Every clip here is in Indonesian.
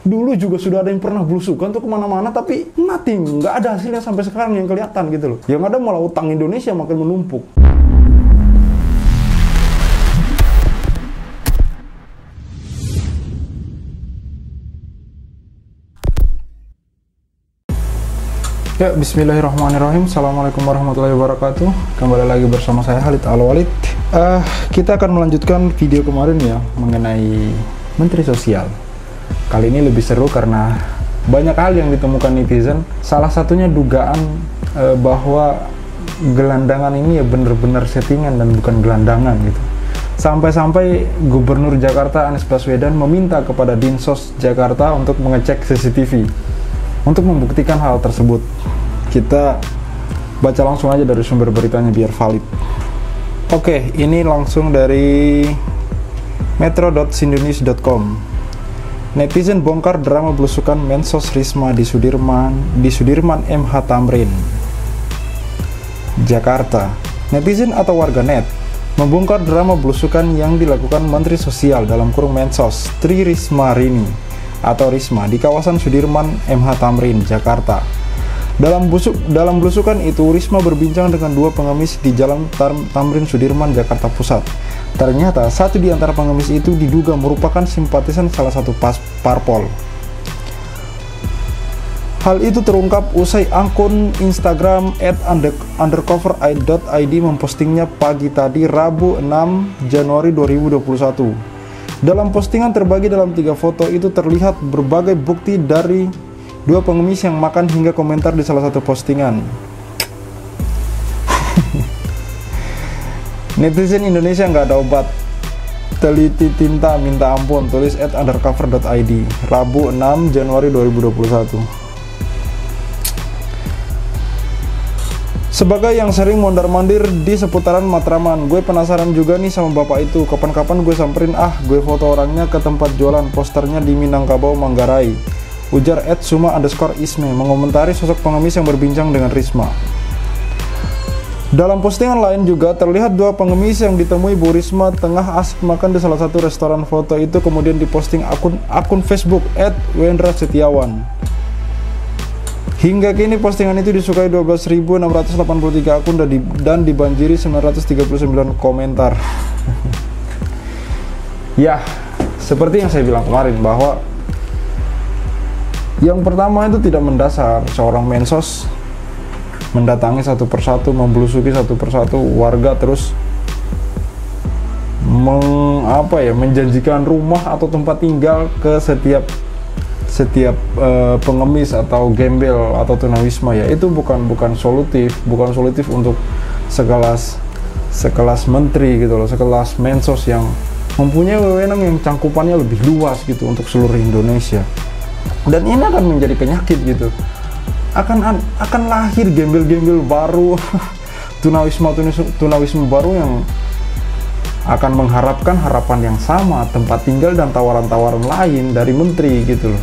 Dulu juga sudah ada yang pernah belusukan tuh kemana-mana, tapi nothing, nggak ada hasilnya sampai sekarang yang kelihatan gitu loh. Yang ada malah utang Indonesia makin menumpuk. Ya, bismillahirrahmanirrahim. Assalamualaikum warahmatullahi wabarakatuh. Kembali lagi bersama saya Khalid Al-Walid. Kita akan melanjutkan video kemarin ya, mengenai Menteri Sosial. Kali ini lebih seru karena banyak hal yang ditemukan netizen. Salah satunya dugaan bahwa gelandangan ini ya benar-benar settingan dan bukan gelandangan gitu. Sampai-sampai Gubernur Jakarta Anies Baswedan meminta kepada Dinsos Jakarta untuk mengecek CCTV untuk membuktikan hal tersebut. Kita baca langsung aja dari sumber beritanya biar valid. Oke, ini langsung dari metro.sindonews.com. Netizen bongkar drama belusukan Mensos Risma di Sudirman MH Tamrin, Jakarta. Netizen atau warganet membongkar drama belusukan yang dilakukan Menteri Sosial dalam kurung Mensos Tri Risma Rini atau Risma di kawasan Sudirman MH Tamrin, Jakarta. Dalam belusukan itu, Risma berbincang dengan dua pengemis di Jalan Tamrin Sudirman, Jakarta Pusat. Ternyata satu di antara pengemis itu diduga merupakan simpatisan salah satu parpol. Hal itu terungkap usai akun Instagram @undercover.id mempostingnya pagi tadi Rabu 6 Januari 2021. Dalam postingan terbagi dalam 3 foto itu terlihat berbagai bukti dari dua pengemis yang makan hingga komentar di salah satu postingan. Netizen Indonesia nggak ada obat, teliti tinta minta ampun, tulis @undercover.id Rabu 6 Januari 2021. Sebagai yang sering mondar-mandir di seputaran Matraman, gue penasaran juga nih sama bapak itu. Kapan-kapan gue samperin gue foto orangnya ke tempat jualan posternya di Minangkabau, Manggarai. Ujar @suma_isme mengomentari sosok pengemis yang berbincang dengan Risma. Dalam postingan lain juga terlihat dua pengemis yang ditemui Bu Risma tengah asik makan di salah satu restoran. Foto itu kemudian diposting akun Facebook @Wendra Setiawan. Hingga kini postingan itu disukai 12.683 akun dan dibanjiri 939 komentar. Ya, seperti yang saya bilang kemarin bahwa yang pertama itu tidak mendasar seorang mensos mendatangi satu persatu, membelusuki satu persatu warga, terus menjanjikan rumah atau tempat tinggal ke setiap pengemis atau gembel atau tunawisma. Ya itu bukan solutif untuk sekelas menteri gitu loh, sekelas mensos yang mempunyai wewenang yang cangkupannya lebih luas gitu untuk seluruh Indonesia. Dan ini akan menjadi penyakit gitu. Akan lahir gembel-gembel baru, tunawisma baru yang akan mengharapkan harapan yang sama, tempat tinggal dan tawaran-tawaran lain dari menteri gitu loh.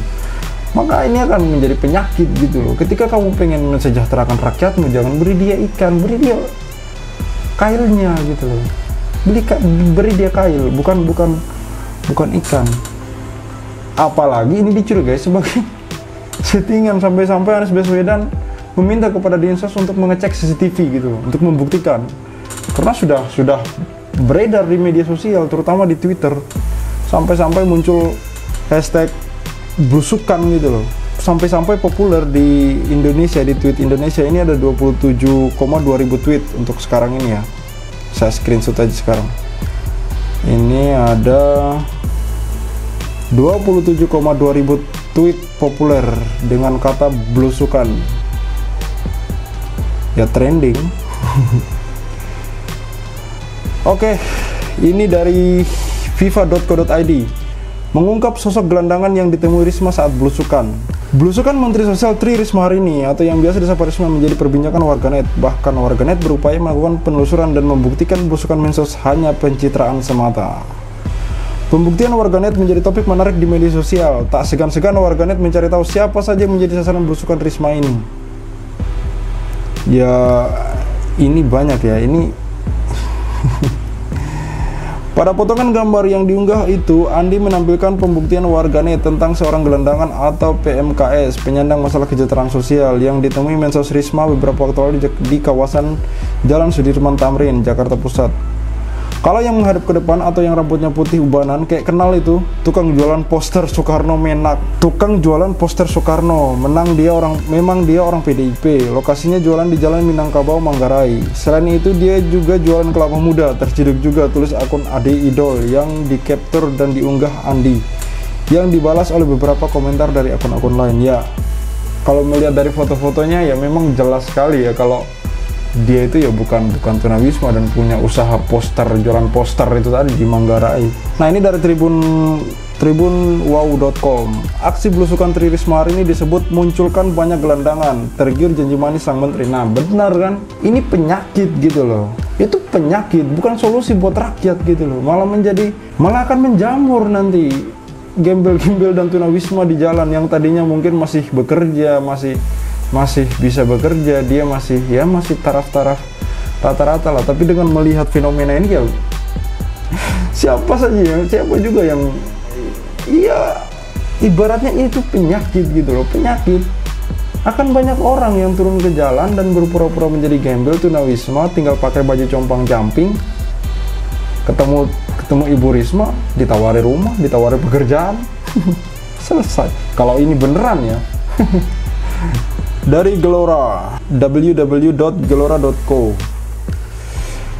Maka ini akan menjadi penyakit gitu loh. Ketika kamu pengen mensejahterakan rakyatmu, jangan beri dia ikan, beri dia kailnya gitu loh. Beri dia kail, bukan ikan. Apalagi ini dicurigai sebagai settingan, sampai-sampai Anies Baswedan meminta kepada Dinsos untuk mengecek CCTV gitu, untuk membuktikan. Karena sudah beredar di media sosial, terutama di Twitter, sampai-sampai muncul hashtag belusukan gitu loh. Sampai-sampai populer di Indonesia, di tweet Indonesia ini ada 27,2 ribu tweet untuk sekarang ini ya. Saya screenshot aja sekarang. Ini ada 27,2 ribu tweet populer dengan kata belusukan. Ya trending. Oke, ini dari fifa.co.id. Mengungkap sosok gelandangan yang ditemui Risma saat belusukan. Belusukan Menteri Sosial Tri Risma hari ini atau yang biasa disapa Risma menjadi perbincangan warganet. Bahkan warganet berupaya melakukan penelusuran dan membuktikan belusukan Mensos hanya pencitraan semata. Pembuktian warganet menjadi topik menarik di media sosial. Tak segan-segan warganet mencari tahu siapa saja menjadi sasaran belusukan Risma ini. Ya, ini banyak ya. Ini Pada potongan gambar yang diunggah itu, Andi menampilkan pembuktian warganet tentang seorang gelandangan atau PMKS, penyandang masalah kesejahteraan sosial, yang ditemui Mensos Risma beberapa waktu lalu di kawasan Jalan Sudirman Tamrin, Jakarta Pusat. Kalau yang menghadap ke depan atau yang rambutnya putih ubanan, kayak kenal itu, tukang jualan poster Soekarno Menak. Tukang jualan poster Soekarno, memang dia orang PDIP. Lokasinya jualan di Jalan Minangkabau, Manggarai. Selain itu, dia juga jualan kelapa muda. Terciduk juga tulis akun Ade Idol yang di-capture dan diunggah Andi, yang dibalas oleh beberapa komentar dari akun-akun lain. Ya, kalau melihat dari foto-fotonya ya memang jelas sekali ya kalau dia itu ya bukan tunawisma dan punya usaha poster, jualan poster itu tadi di Manggarai. Nah, ini dari tribunwow.com. Aksi belusukan Tri Risma hari ini disebut munculkan banyak gelandangan, tergiur janji manis sang menteri. Nah, benar kan? Ini penyakit gitu loh. Itu penyakit, bukan solusi buat rakyat gitu loh. Malah akan menjamur nanti gembel-gembel dan tunawisma di jalan yang tadinya mungkin masih bekerja, masih bisa bekerja, dia masih taraf-taraf rata-rata lah. Tapi dengan melihat fenomena ini ya siapa juga yang ibaratnya itu penyakit gitu loh, penyakit. Akan banyak orang yang turun ke jalan dan berpura-pura menjadi gembel tunawisma, tinggal pakai baju compang-camping, ketemu Ibu Risma, ditawari rumah, ditawari pekerjaan. Selesai. Kalau ini beneran ya. Dari Gelora, www.gelora.co.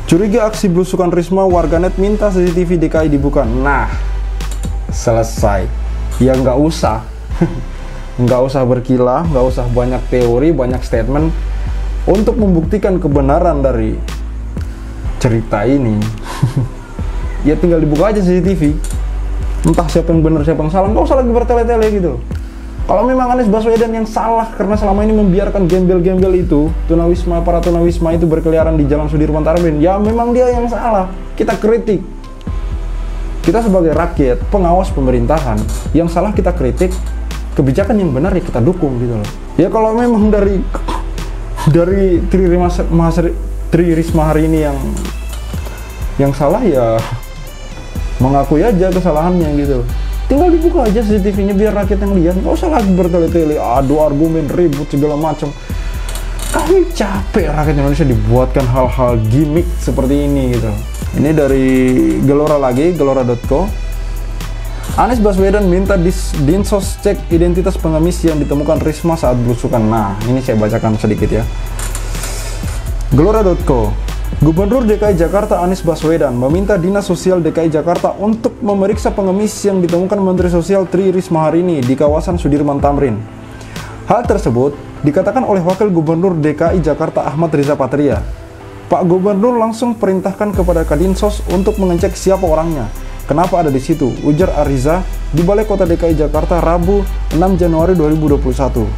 Curiga aksi belusukan Risma, warganet minta CCTV DKI dibuka. Nah, selesai. Ya nggak usah berkilah, nggak usah banyak teori, banyak statement untuk membuktikan kebenaran dari cerita ini. Ya tinggal dibuka aja CCTV. Entah siapa yang benar, siapa yang salah, nggak usah lagi bertele-tele gitu. Kalau memang Anies Baswedan yang salah karena selama ini membiarkan gembel-gembel itu, para tunawisma itu berkeliaran di Jalan Sudirman Tamrin, ya memang dia yang salah. Kita kritik. Kita sebagai rakyat, pengawas pemerintahan, yang salah kita kritik, kebijakan yang benar ya kita dukung gitu loh. Ya kalau memang dari Tri Risma hari ini yang salah, ya mengakui aja kesalahannya gitu. Tinggal dibuka aja CCTV-nya biar rakyat yang lihat, nggak usah lagi bertele-tele, adu argumen, ribut segala macam. Kami capek rakyat Indonesia dibuatkan hal-hal gimmick seperti ini gitu. Ini dari Gelora lagi, gelora.co. Anies Baswedan minta Dinsos cek identitas pengemis yang ditemukan Risma saat belusukan. Nah, ini saya bacakan sedikit ya. Gelora.co. Gubernur DKI Jakarta Anies Baswedan meminta Dinas Sosial DKI Jakarta untuk memeriksa pengemis yang ditemukan Menteri Sosial Tri Risma hari ini di kawasan Sudirman Tamrin. Hal tersebut dikatakan oleh Wakil Gubernur DKI Jakarta Ahmad Riza Patria. Pak Gubernur langsung perintahkan kepada Kadinsos untuk mengecek siapa orangnya. Kenapa ada di situ? Ujar Ariza di Balai Kota DKI Jakarta Rabu 6 Januari 2021.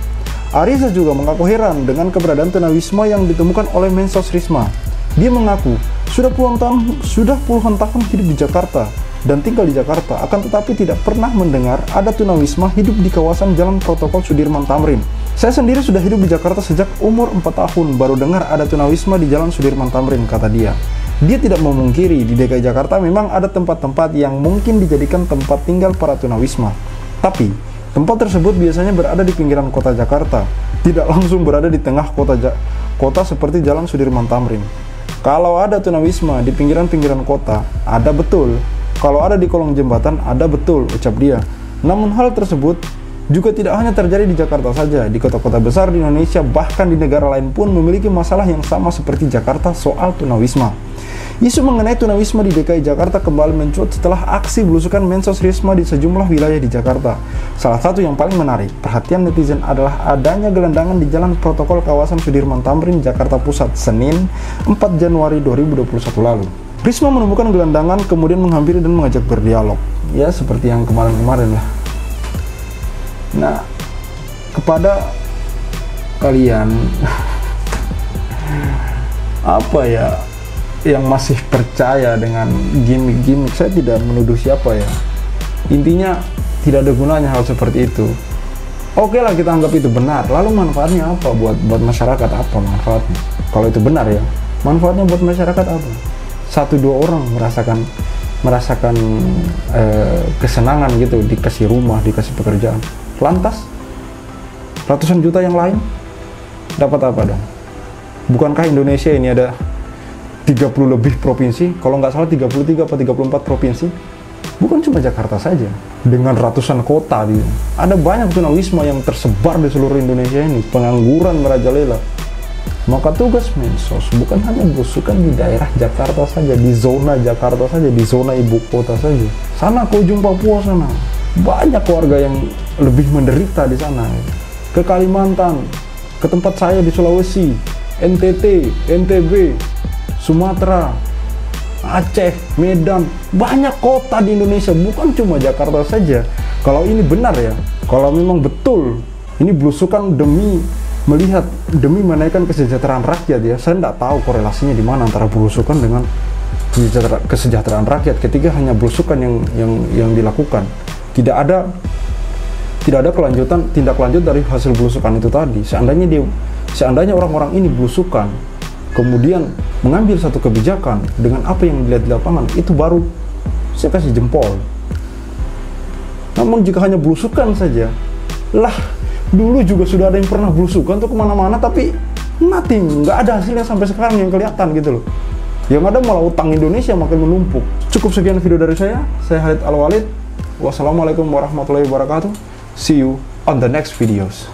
Ariza juga mengaku heran dengan keberadaan tunawisma yang ditemukan oleh Mensos Risma. Dia mengaku sudah puluhan tahun hidup di Jakarta dan tinggal di Jakarta, akan tetapi tidak pernah mendengar ada tunawisma hidup di kawasan Jalan Protokol Sudirman Tamrin. Saya sendiri sudah hidup di Jakarta sejak umur 4 tahun, baru dengar ada tunawisma di Jalan Sudirman Tamrin, kata dia. Dia tidak memungkiri di DKI Jakarta memang ada tempat-tempat yang mungkin dijadikan tempat tinggal para tunawisma. Tapi, tempat tersebut biasanya berada di pinggiran kota Jakarta, tidak langsung berada di tengah kota seperti Jalan Sudirman Tamrin. Kalau ada tunawisma di pinggiran-pinggiran kota, ada betul. Kalau ada di kolong jembatan, ada betul, ucap dia. Namun hal tersebut juga tidak hanya terjadi di Jakarta saja. Di kota-kota besar di Indonesia, bahkan di negara lain pun memiliki masalah yang sama seperti Jakarta soal tunawisma. Isu mengenai tunawisma di DKI Jakarta kembali mencuat setelah aksi belusukan Mensos Risma di sejumlah wilayah di Jakarta. Salah satu yang paling menarik perhatian netizen adalah adanya gelandangan di Jalan Protokol kawasan Sudirman Tamrin, Jakarta Pusat, Senin 4 Januari 2021 lalu. Risma menemukan gelandangan, kemudian menghampiri dan mengajak berdialog. Ya, seperti yang kemarin-kemarin lah. Nah, kepada kalian apa ya yang masih percaya dengan gimmick-gimmick, saya tidak menuduh siapa ya. Intinya tidak ada gunanya hal seperti itu. Oke lah, kita anggap itu benar. Lalu manfaatnya apa buat masyarakat? Apa manfaatnya? Kalau itu benar ya, manfaatnya buat masyarakat apa? 1-2 orang merasakan merasakan kesenangan gitu, dikasih rumah, dikasih pekerjaan. Lantas ratusan juta yang lain dapat apa dong? Bukankah Indonesia ini ada 30 lebih provinsi, kalau nggak salah 33 atau 34 provinsi? Bukan cuma Jakarta saja, dengan ratusan kota di, ada banyak tunawisma yang tersebar di seluruh Indonesia ini, pengangguran merajalela. Maka tugas Mensos bukan hanya belusukan di daerah Jakarta saja, di zona Jakarta saja, di zona ibu kota saja. Sana ke ujung Papua sana, banyak warga yang lebih menderita di sana. Ke Kalimantan, ke tempat saya di Sulawesi, NTT, NTB, Sumatera, Aceh, Medan, banyak kota di Indonesia, bukan cuma Jakarta saja. Kalau ini benar ya, kalau memang betul ini belusukan demi melihat, demi menaikkan kesejahteraan rakyat ya, saya tidak tahu korelasinya di mana antara belusukan dengan kesejahteraan rakyat ketika hanya belusukan yang dilakukan. Tidak ada kelanjutan, tindak lanjut dari hasil belusukan itu tadi. Seandainya orang-orang ini belusukan kemudian mengambil satu kebijakan dengan apa yang dilihat di lapangan, itu baru saya kasih jempol. Namun jika hanya belusukan saja, lah dulu juga sudah ada yang pernah belusukan tuh kemana-mana, tapi nothing, nggak ada hasilnya sampai sekarang yang kelihatan gitu loh. Yang ada malah utang Indonesia makin menumpuk. Cukup sekian video dari saya Khalid Al Walid. Wassalamualaikum warahmatullahi wabarakatuh. See you on the next videos.